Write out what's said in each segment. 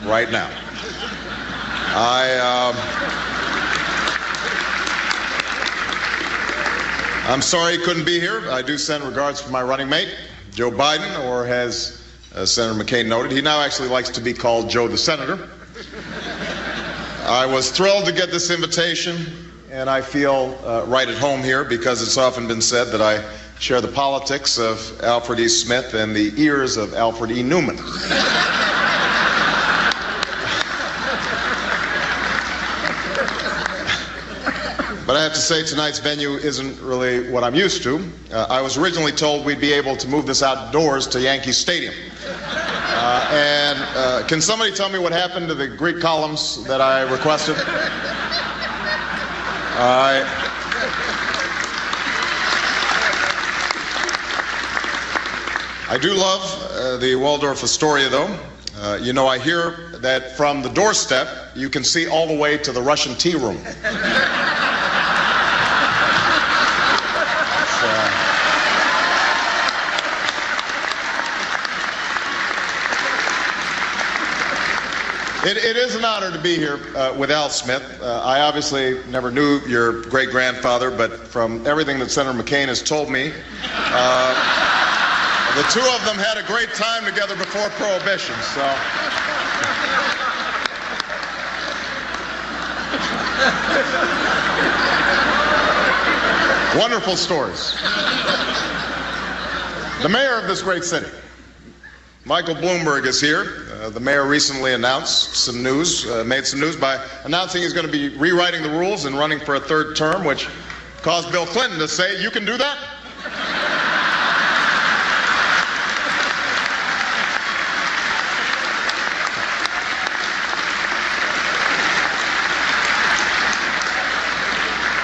right now. I'm sorry he couldn't be here. I do send regards to my running mate, Joe Biden, or as Senator McCain noted, he now actually likes to be called Joe the Senator. I was thrilled to get this invitation, and I feel right at home here because it's often been said that I share the politics of Alfred E. Smith and the ears of Alfred E. Newman. But I have to say tonight's venue isn't really what I'm used to. I was originally told we'd be able to move this outdoors to Yankee Stadium. Can somebody tell me what happened to the Greek columns that I requested? I do love the Waldorf Astoria, though. You know, I hear that from the doorstep, you can see all the way to the Russian tea room. It is an honor to be here with Al Smith. I obviously never knew your great-grandfather, but from everything that Senator McCain has told me, the two of them had a great time together before Prohibition, so. Wonderful stories. The mayor of this great city, Michael Bloomberg, is here. The mayor recently announced some news, made some news by announcing he's going to be rewriting the rules and running for a third term, which caused Bill Clinton to say, "You can do that?"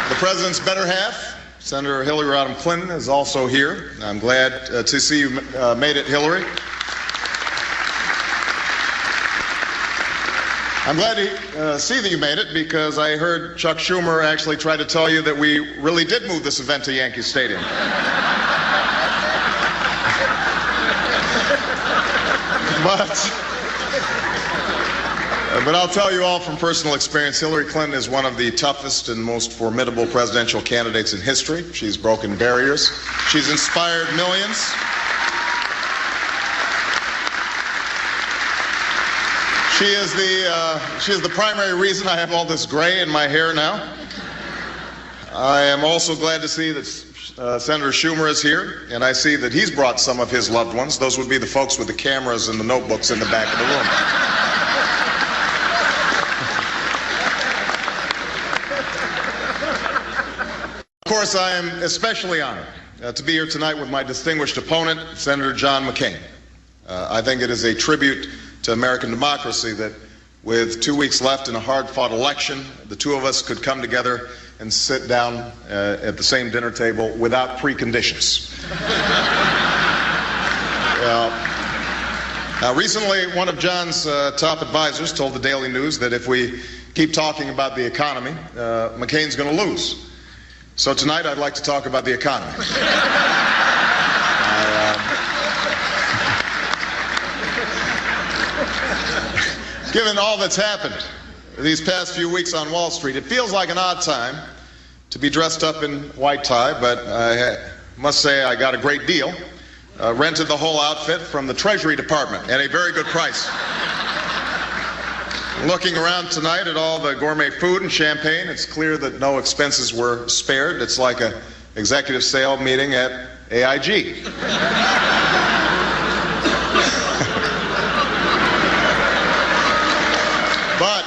The president's better half, Senator Hillary Rodham Clinton, is also here. I'm glad to see you made it, Hillary. I'm glad to see that you made it because I heard Chuck Schumer actually try to tell you that we really did move this event to Yankee Stadium. But I'll tell you all from personal experience, Hillary Clinton is one of the toughest and most formidable presidential candidates in history. She's broken barriers. She's inspired millions. She is the primary reason I have all this gray in my hair now. I am also glad to see that Senator Schumer is here, and I see that he's brought some of his loved ones. Those would be the folks with the cameras and the notebooks in the back of the room. Of course, I am especially honored to be here tonight with my distinguished opponent, Senator John McCain. I think it is a tribute to American democracy that with 2 weeks left in a hard-fought election, the two of us could come together and sit down at the same dinner table without preconditions. Recently, one of John's top advisors told the Daily News that if we keep talking about the economy, McCain's going to lose. So tonight I'd like to talk about the economy. Given all that's happened these past few weeks on Wall Street, it feels like an odd time to be dressed up in white tie, but I must say I got a great deal. Rented the whole outfit from the Treasury Department at a very good price. Looking around tonight at all the gourmet food and champagne, it's clear that no expenses were spared. It's like an executive sale meeting at AIG. But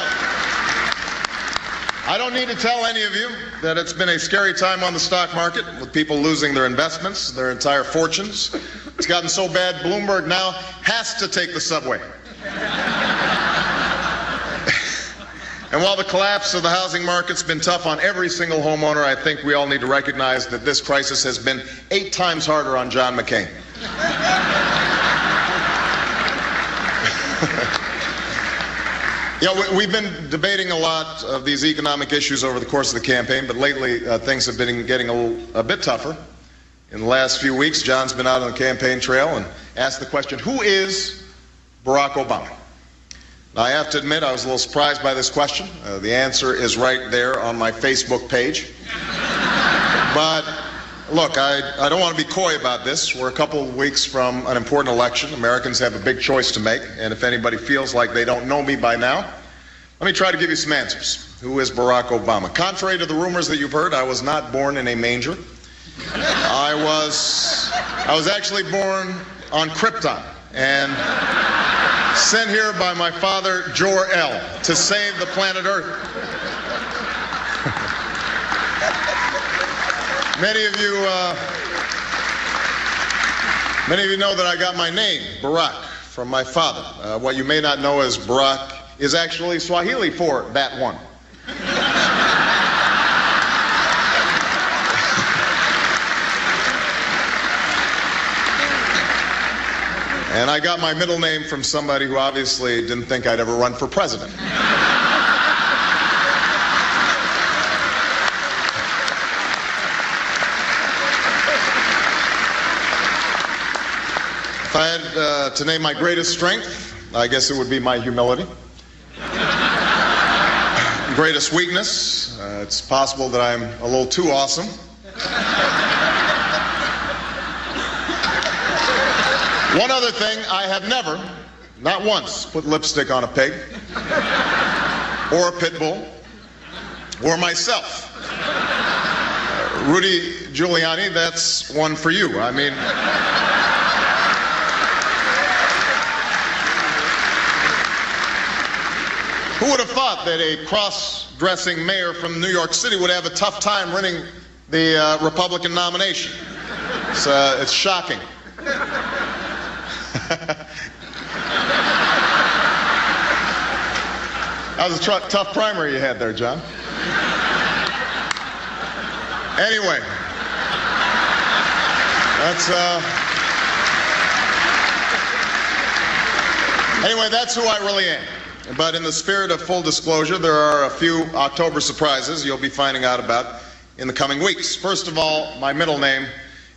I don't need to tell any of you that it's been a scary time on the stock market with people losing their investments, their entire fortunes. It's gotten so bad, Bloomberg now has to take the subway. And while the collapse of the housing market's been tough on every single homeowner, I think we all need to recognize that this crisis has been 8 times harder on John McCain. We've been debating a lot of these economic issues over the course of the campaign, but lately things have been getting a bit tougher. In the last few weeks, John's been out on the campaign trail and asked the question, who is Barack Obama? Now, I have to admit I was a little surprised by this question. The answer is right there on my Facebook page. But look, I don't want to be coy about this. We're a couple of weeks from an important election. Americans have a big choice to make, and if anybody feels like they don't know me by now, let me try to give you some answers. Who is Barack Obama? Contrary to the rumors that you've heard, I was not born in a manger. I was actually born on Krypton and sent here by my father, Jor-El, to save the planet Earth. Many of you know that I got my name, Barack, from my father. What you may not know is Barack is actually Swahili for that one. And I got my middle name from somebody who obviously didn't think I'd ever run for president. If I had to name my greatest strength, I guess it would be my humility. Greatest weakness, it's possible that I'm a little too awesome. One other thing, I have never, not once, put lipstick on a pig, or a pit bull, or myself. Rudy Giuliani, that's one for you. I mean, who would have thought that a cross-dressing mayor from New York City would have a tough time winning the Republican nomination? It's shocking. That was a tough primary you had there, John. Anyway, that's who I really am. But in the spirit of full disclosure, there are a few October surprises you'll be finding out about in the coming weeks. First of all, my middle name,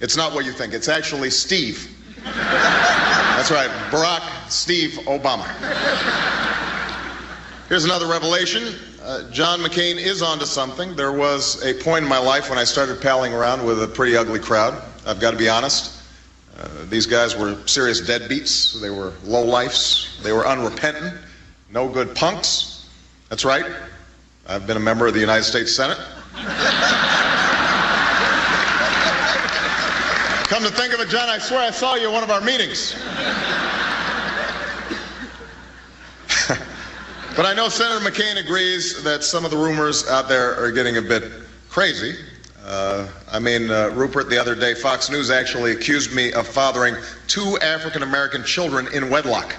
it's not what you think. It's actually Steve. That's right, Barack Steve Obama. Here's another revelation. John McCain is onto something. There was a point in my life when I started palling around with a pretty ugly crowd. I've got to be honest. These guys were serious deadbeats. They were lowlifes. They were unrepentant. No good punks. That's right. I've been a member of the United States Senate. Come to think of it, John, I swear I saw you at one of our meetings. But I know Senator McCain agrees that some of the rumors out there are getting a bit crazy. Rupert, the other day, Fox News actually accused me of fathering 2 African-American children in wedlock.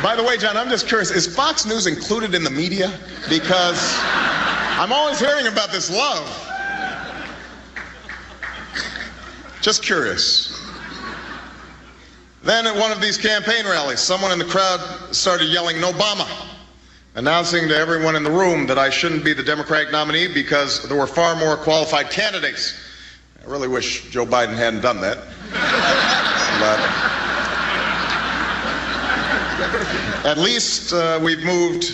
By the way, John, I'm just curious, is Fox News included in the media? Because I'm always hearing about this love. Just curious. Then at one of these campaign rallies, someone in the crowd started yelling, "Nobama," announcing to everyone in the room that I shouldn't be the Democratic nominee because there were far more qualified candidates. I really wish Joe Biden hadn't done that. But at least we've moved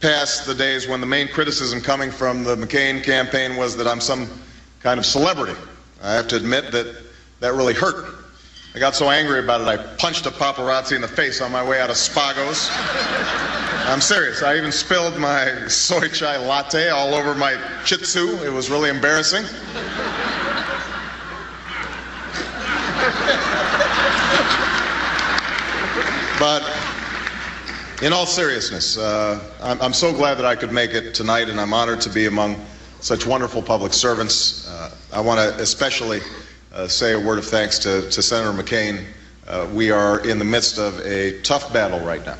past the days when the main criticism coming from the McCain campaign was that I'm some kind of celebrity. I have to admit that really hurt. I got so angry about it, I punched a paparazzi in the face on my way out of Spago's. I'm serious. I even spilled my soy chai latte all over my Shih Tzu. It was really embarrassing. But in all seriousness, I'm so glad that I could make it tonight, and I'm honored to be among such wonderful public servants. I want to especially say a word of thanks to Senator McCain. We are in the midst of a tough battle right now.